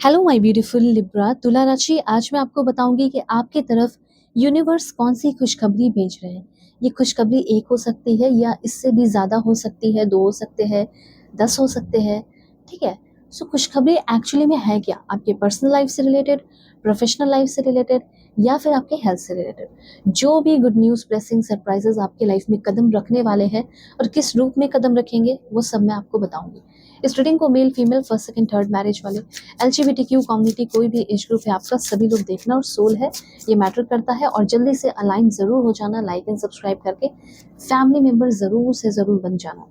Hello my beautiful Libra तुला राशि। आज मैं आपको बताऊंगी कि आपकी तरफ यूनिवर्स कौन सी खुशखबरी भेज रहे हैं। ये खुशखबरी एक हो सकती है या इससे भी ज़्यादा हो सकती है, 2 हो सकते हैं, 10 हो सकते हैं। ठीक है। सो खुशखबरी एक्चुअली में है क्या? आपके पर्सनल लाइफ से रिलेटेड, प्रोफेशनल लाइफ से रिलेटेड या फिर आपके हेल्थ से रिलेटेड। जो भी गुड न्यूज़, ब्लेसिंग, सरप्राइजेस आपके लाइफ में कदम रखने वाले हैं और किस रूप में कदम रखेंगे वो सब मैं आपको बताऊंगी। इस रीडिंग को male, female, first, second, third marriage वाले, एलजीबीटीक्यू कम्युनिटी, कोई भी एज ग्रुप है आपका, सभी लोग देखना और सोल है ये मैटर करता है। और जल्दी से अलाइन ज़रूर हो जाना, लाइक एंड सब्सक्राइब करके फैमिली मेम्बर ज़रूर से ज़रूर बन जाना।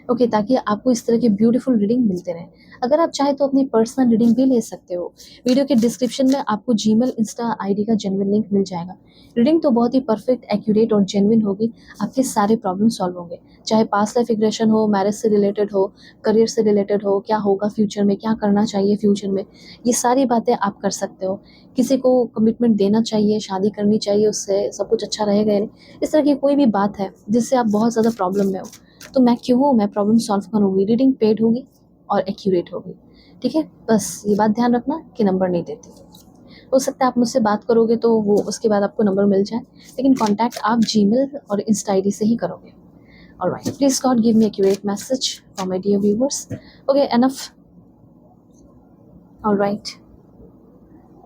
ओके, ताकि आपको इस तरह के ब्यूटीफुल रीडिंग मिलते रहे। अगर आप चाहें तो अपनी पर्सनल रीडिंग भी ले सकते हो। वीडियो के डिस्क्रिप्शन में आपको जीमेल, इंस्टा आईडी का जेन्युइन लिंक मिल जाएगा। रीडिंग तो बहुत ही परफेक्ट, एक्यूरेट और जेन्युइन होगी। आपके सारे प्रॉब्लम सॉल्व होंगे, चाहे पास्ट लाइफ रिग्रेशन हो, मैरिज से रिलेटेड हो, करियर से रिलेटेड हो, क्या होगा फ्यूचर में, क्या करना चाहिए फ्यूचर में, ये सारी बातें आप कर सकते हो। किसी को कमिटमेंट देना चाहिए, शादी करनी चाहिए, उससे सब कुछ अच्छा रहेगा या नहीं, इस तरह की कोई भी बात है जिससे आप बहुत ज़्यादा प्रॉब्लम में हो, तो मैं क्यों हूँ, मैं प्रॉब्लम सॉल्व करूँगी। रीडिंग पेड होगी और एक्यूरेट होगी। ठीक है, बस ये बात ध्यान रखना कि नंबर नहीं देती। हो सकता है आप मुझसे बात करोगे तो वो उसके बाद आपको नंबर मिल जाए, लेकिन कांटेक्ट आप जीमेल और इंस्टा आईडी से ही करोगे। Alright, please God give me accurate message for my dear viewers. Okay, enough. Alright,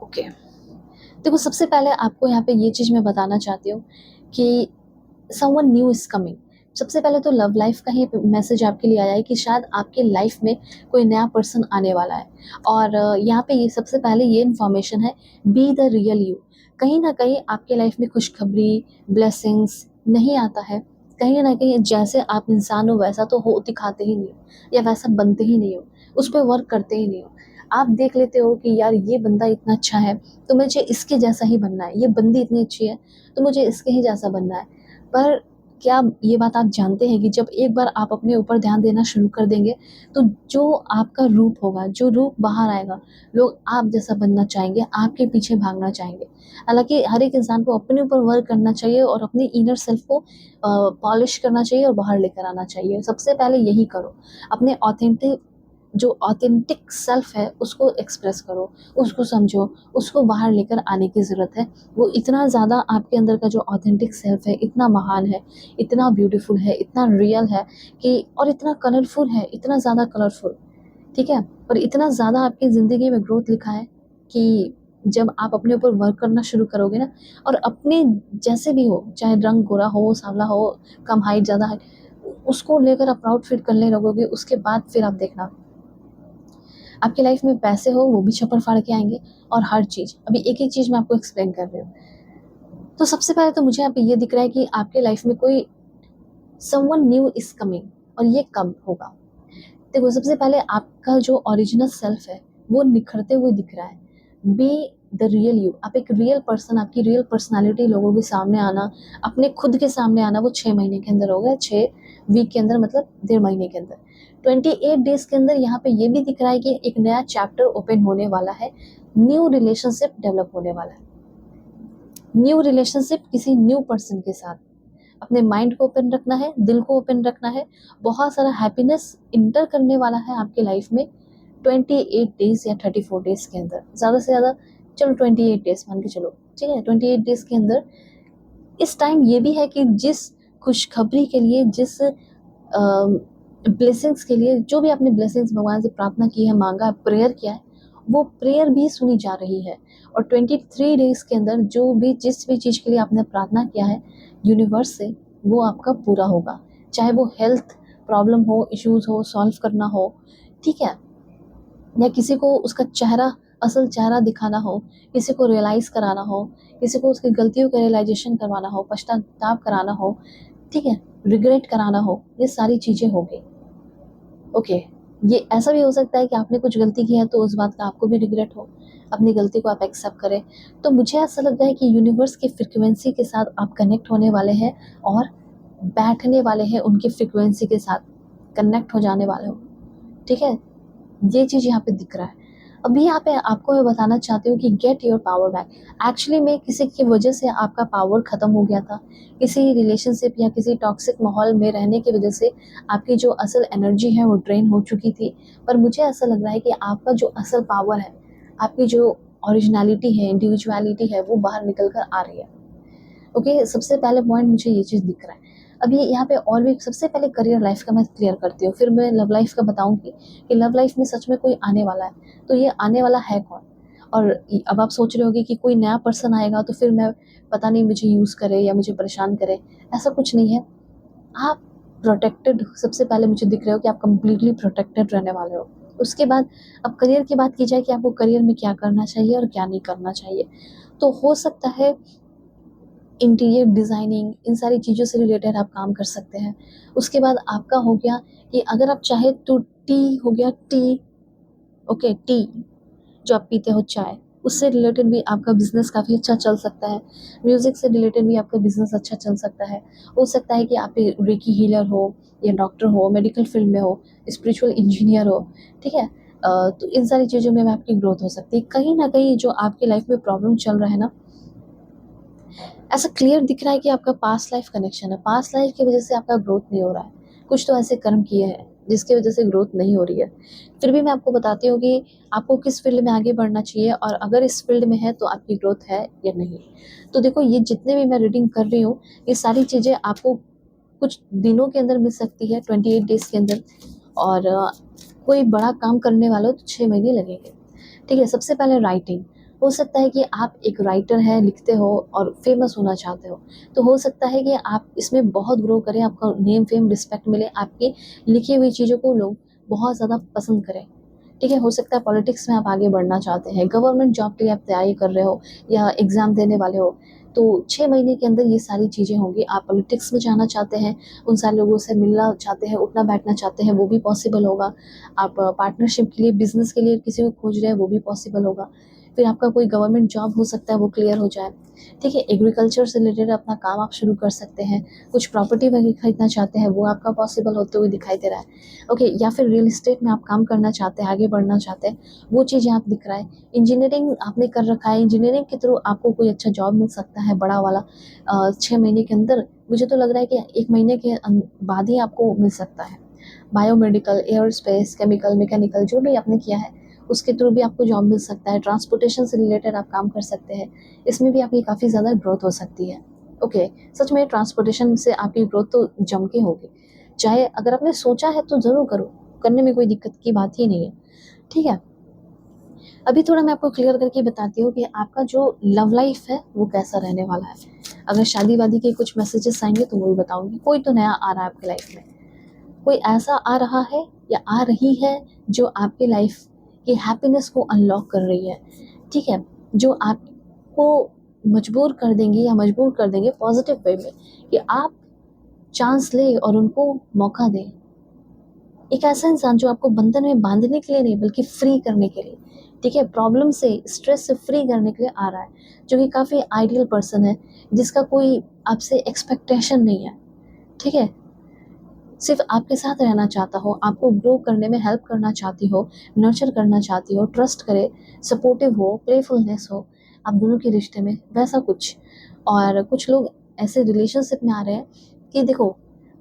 okay. देखो, सबसे पहले आपको यहाँ पे ये चीज़ मैं बताना चाहती हूँ कि समवन न्यू इज कमिंग। सबसे पहले तो लव लाइफ का ही मैसेज आपके लिए आया है कि शायद आपके लाइफ में कोई नया पर्सन आने वाला है। और यहाँ पे ये सबसे पहले ये इन्फॉर्मेशन है, बी द रियल यू। कहीं ना कहीं आपके लाइफ में खुशखबरी, ब्लेसिंग्स नहीं आता है। कहीं ना कहीं जैसे आप इंसान हो वैसा तो हो दिखाते ही नहीं हो, या वैसा बनते ही नहीं हो, उस पर वर्क करते ही नहीं हो। आप देख लेते हो कि यार ये बंदा इतना अच्छा है तो मुझे इसके जैसा ही बनना है, ये बंदी इतनी अच्छी है तो मुझे इसके ही जैसा बनना है। पर क्या ये बात आप जानते हैं कि जब एक बार आप अपने ऊपर ध्यान देना शुरू कर देंगे तो जो आपका रूप होगा, जो रूप बाहर आएगा, लोग आप जैसा बनना चाहेंगे, आपके पीछे भागना चाहेंगे। हालांकि हर एक इंसान को अपने ऊपर वर्क करना चाहिए और अपनी इनर सेल्फ को पॉलिश करना चाहिए और बाहर लेकर आना चाहिए। सबसे पहले यही करो, अपने ऑथेंटिक, जो ऑथेंटिक सेल्फ है उसको एक्सप्रेस करो, उसको समझो, उसको बाहर लेकर आने की ज़रूरत है। वो इतना ज़्यादा आपके अंदर का जो ऑथेंटिक सेल्फ है इतना महान है, इतना ब्यूटीफुल है, इतना रियल है कि, और इतना कलरफुल है, इतना ज़्यादा कलरफुल। ठीक है, और इतना ज़्यादा आपकी ज़िंदगी में ग्रोथ लिखा है कि जब आप अपने ऊपर वर्क करना शुरू करोगे ना, और अपने जैसे भी हो, चाहे रंग गोरा हो, सांवला हो, कम हाइट, ज़्यादा हाइट, उसको लेकर आप प्राउड फील करने लगोगे। उसके बाद फिर आप देखना, आपकी लाइफ में पैसे हो वो भी छप्पर फाड़ के आएंगे। और हर चीज़, अभी एक एक चीज़ मैं आपको एक्सप्लेन कर रही हूँ। तो सबसे पहले तो मुझे यहाँ पे ये दिख रहा है कि आपके लाइफ में कोई समवन न्यू इज कमिंग। और ये कब होगा? देखो, सबसे पहले आपका जो ओरिजिनल सेल्फ है वो निखरते हुए दिख रहा है। Be the real you. आप एक रियल पर्सन, आपकी रियल पर्सनालिटी लोगों के सामने आना, अपने खुद के सामने आना, वो 6 महीने के अंदर होगा, 6 वीक के अंदर, मतलब 1.5 महीने के अंदर, 28 डेज के अंदर। यहाँ पे ये भी दिख रहा है कि एक नया चैप्टर ओपन होने वाला है, न्यू रिलेशनशिप डेवलप होने वाला है। न्यू रिलेशनशिप किसी न्यू पर्सन के साथ। अपने माइंड को ओपन रखना है, दिल को ओपन रखना है। बहुत सारा हैप्पीनेस इंटर करने वाला है आपके लाइफ में 28 डेज या 34 डेज के अंदर, ज़्यादा से ज़्यादा चलो 28 डेज मान के चलो। ठीक है, 28 डेज के अंदर। इस टाइम ये भी है कि जिस खुशखबरी के लिए, जिस ब्लेसिंग्स के लिए, जो भी आपने ब्लेसिंग्स भगवान से प्रार्थना की है, मांगा है, प्रेयर किया है, वो प्रेयर भी सुनी जा रही है। और 23 डेज के अंदर जो भी, जिस भी चीज़ के लिए आपने प्रार्थना किया है यूनिवर्स से, वो आपका पूरा होगा। चाहे वो हेल्थ प्रॉब्लम हो, इश्यूज हो, सॉल्व करना हो, ठीक है, या किसी को उसका चेहरा, असल चेहरा दिखाना हो, किसी को रियलाइज़ कराना हो, किसी को उसकी गलतियों का रियलाइजेशन करवाना हो, पश्चाताप कराना हो, ठीक है, रिग्रेट कराना हो, ये सारी चीज़ें होगी। ओके, ये ऐसा भी हो सकता है कि आपने कुछ गलती की है तो उस बात का आपको भी रिग्रेट हो, अपनी गलती को आप एक्सेप्ट करें। तो मुझे ऐसा लगता है कि यूनिवर्स की फ्रिक्वेंसी के साथ आप कनेक्ट होने वाले हैं और बैठने वाले हैं उनकी फ्रिक्वेंसी के साथ, कनेक्ट हो जाने वाले हो। ठीक है, ये चीज़ यहाँ पे दिख रहा है। अभी यहाँ पे आपको मैं बताना चाहती हूँ कि get your power back. Actually में किसी की वजह से आपका पावर ख़त्म हो गया था, किसी रिलेशनशिप या किसी टॉक्सिक माहौल में रहने की वजह से आपकी जो असल एनर्जी है वो ड्रेन हो चुकी थी। पर मुझे ऐसा लग रहा है कि आपका जो असल पावर है, आपकी जो ओरिजिनैलिटी है, इंडिविजुअलिटी है, वो बाहर निकल कर आ रही है। ओके, सबसे पहले पॉइंट मुझे ये चीज़ दिख रहा है। अभी यहाँ पे और भी सबसे पहले करियर लाइफ का मैं क्लियर करती हूँ, फिर मैं लव लाइफ का बताऊँगी कि लव लाइफ में सच में कोई आने वाला है, तो ये आने वाला है कौन? और अब आप सोच रहे होंगे कि कोई नया पर्सन आएगा तो फिर मैं पता नहीं मुझे यूज़ करे या मुझे परेशान करे, ऐसा कुछ नहीं है। आप प्रोटेक्टेड सबसे पहले मुझे दिख रहे हो कि आप कंप्लीटली प्रोटेक्टेड रहने वाले हो। उसके बाद अब करियर की बात की जाए कि आपको करियर में क्या करना चाहिए और क्या नहीं करना चाहिए। तो हो सकता है इंटीरियर डिज़ाइनिंग इन सारी चीज़ों से रिलेटेड आप काम कर सकते हैं। उसके बाद आपका हो गया कि अगर आप चाहे तो टी हो गया टी, ओके टी जो आप पीते हो चाय, उससे रिलेटेड भी आपका बिज़नेस काफ़ी अच्छा चल सकता है। म्यूज़िक से रिलेटेड भी आपका बिज़नेस अच्छा चल सकता है। हो सकता है कि आप रेकी हीलर हो या डॉक्टर हो, मेडिकल फील्ड में हो, स्पिरिचुअल इंजीनियर हो, ठीक है? तो इन सारी चीज़ों में भी आपकी ग्रोथ हो सकती है। कहीं न कहीं जो आपकी लाइफ़ में प्रॉब्लम चल रहा है ना, ऐसा क्लियर दिख रहा है कि आपका पास्ट लाइफ कनेक्शन है। पास्ट लाइफ की वजह से आपका ग्रोथ नहीं हो रहा है। कुछ तो ऐसे कर्म किए हैं जिसकी वजह से ग्रोथ नहीं हो रही है। फिर भी मैं आपको बताती हूँ कि आपको किस फील्ड में आगे बढ़ना चाहिए और अगर इस फील्ड में है तो आपकी ग्रोथ है या नहीं। तो देखो ये जितने भी मैं रीडिंग कर रही हूँ, ये सारी चीज़ें आपको कुछ दिनों के अंदर मिल सकती है, 28 डेज़ के अंदर। और कोई बड़ा काम करने वाला हो तो 6 महीने लगेंगे। ठीक है, सबसे पहले राइटिंग। हो सकता है कि आप एक राइटर हैं, लिखते हो और फेमस होना चाहते हो, तो हो सकता है कि आप इसमें बहुत ग्रो करें, आपका नेम फेम रिस्पेक्ट मिले, आपकी लिखी हुई चीज़ों को लोग बहुत ज़्यादा पसंद करें। ठीक है, हो सकता है पॉलिटिक्स में आप आगे बढ़ना चाहते हैं, गवर्नमेंट जॉब के लिए आप तैयारी कर रहे हो या एग्ज़ाम देने वाले हो, तो 6 महीने के अंदर ये सारी चीज़ें होंगी। आप पॉलिटिक्स में जाना चाहते हैं, उन सारे लोगों से मिलना चाहते हैं, उठना-बैठना चाहते हैं, वो भी पॉसिबल होगा। आप पार्टनरशिप के लिए, बिज़नेस के लिए किसी को खोज रहे हैं, वो भी पॉसिबल होगा। फिर आपका कोई गवर्नमेंट जॉब हो सकता है, वो क्लियर हो जाए। ठीक है, एग्रीकल्चर से रिलेटेड अपना काम आप शुरू कर सकते हैं। कुछ प्रॉपर्टी वगैरह खरीदना चाहते हैं, वो आपका पॉसिबल होते हुए दिखाई दे रहा है। ओके, या फिर रियल एस्टेट में आप काम करना चाहते हैं, आगे बढ़ना चाहते हैं, वो चीज़ें आप दिख रहा है। इंजीनियरिंग आपने कर रखा है, इंजीनियरिंग के थ्रू आपको कोई अच्छा जॉब मिल सकता है बड़ा वाला 6 महीने के अंदर। मुझे तो लग रहा है कि 1 महीने के बाद ही आपको मिल सकता है। बायोमेडिकल, एयरोस्पेस, केमिकल, मैकेनिकल जो भी आपने किया है, उसके थ्रू भी आपको जॉब मिल सकता है। ट्रांसपोर्टेशन से रिलेटेड आप काम कर सकते हैं, इसमें भी आपकी काफ़ी ज़्यादा ग्रोथ हो सकती है। ओके, सच में ट्रांसपोर्टेशन से आपकी ग्रोथ तो जम के होगी। चाहे अगर आपने सोचा है तो ज़रूर करो, करने में कोई दिक्कत की बात ही नहीं है, ठीक है? अभी थोड़ा मैं आपको क्लियर करके बताती हूँ कि आपका जो लव लाइफ है वो कैसा रहने वाला है। अगर शादी-वादी के कुछ मैसेजेस आएँगे तो वो भी बताऊँगी। कोई तो नया आ रहा है आपकी लाइफ में। कोई ऐसा आ रहा है या आ रही है जो आपकी लाइफ की हैप्पीनेस को अनलॉक कर रही है, ठीक है? जो आपको मजबूर कर देंगी या मजबूर कर देंगे पॉज़िटिव वे में कि आप चांस लें और उनको मौका दें। एक ऐसा इंसान जो आपको बंधन में बांधने के लिए नहीं बल्कि फ्री करने के लिए, ठीक है, प्रॉब्लम से स्ट्रेस से फ्री करने के लिए आ रहा है, जो कि काफ़ी आइडियल पर्सन है, जिसका कोई आपसे एक्सपेक्टेशन नहीं है, ठीक है, सिर्फ आपके साथ रहना चाहता हो, आपको ग्रो करने में हेल्प करना चाहती हो, नर्चर करना चाहती हो, ट्रस्ट करे, सपोर्टिव हो, प्लेफुलनेस हो आप दोनों के रिश्ते में, वैसा कुछ। और कुछ लोग ऐसे रिलेशनशिप में आ रहे हैं कि देखो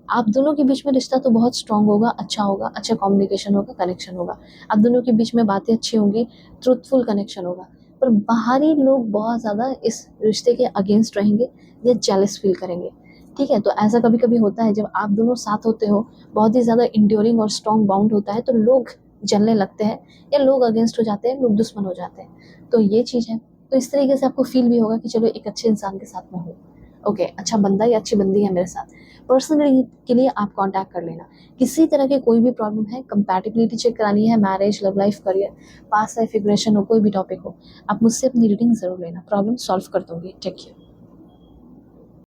आप दोनों के बीच में रिश्ता तो बहुत स्ट्रांग होगा, अच्छा कम्युनिकेशन होगा, कनेक्शन होगा। आप दोनों के बीच में बातें अच्छी होंगी, ट्रूथफुल कनेक्शन होगा। पर बाहरी लोग बहुत ज़्यादा इस रिश्ते के अगेंस्ट रहेंगे या जेलस फील करेंगे। ठीक है? तो ऐसा कभी-कभी होता है जब आप दोनों साथ होते हो, बहुत ही ज़्यादा एंड्यूरिंग और स्ट्रांग बॉन्ड होता है तो लोग जलने लगते हैं या लोग अगेंस्ट हो जाते हैं, लोग दुश्मन हो जाते हैं। तो ये चीज़ है। तो इस तरीके से आपको फ़ील भी होगा कि चलो एक अच्छे इंसान के साथ मैं हूँ। ओके, अच्छा बंदा या अच्छी बंदी है मेरे साथ। पर्सनली के लिए आप कॉन्टैक्ट कर लेना। किसी तरह की कोई भी प्रॉब्लम है, कंपैटिबिलिटी चेक करानी है, marriage, love life, career, past life regression हो, कोई भी टॉपिक हो, आप मुझसे अपनी रीडिंग ज़रूर लेना। प्रॉब्लम सॉल्व कर दूँगी। Take care.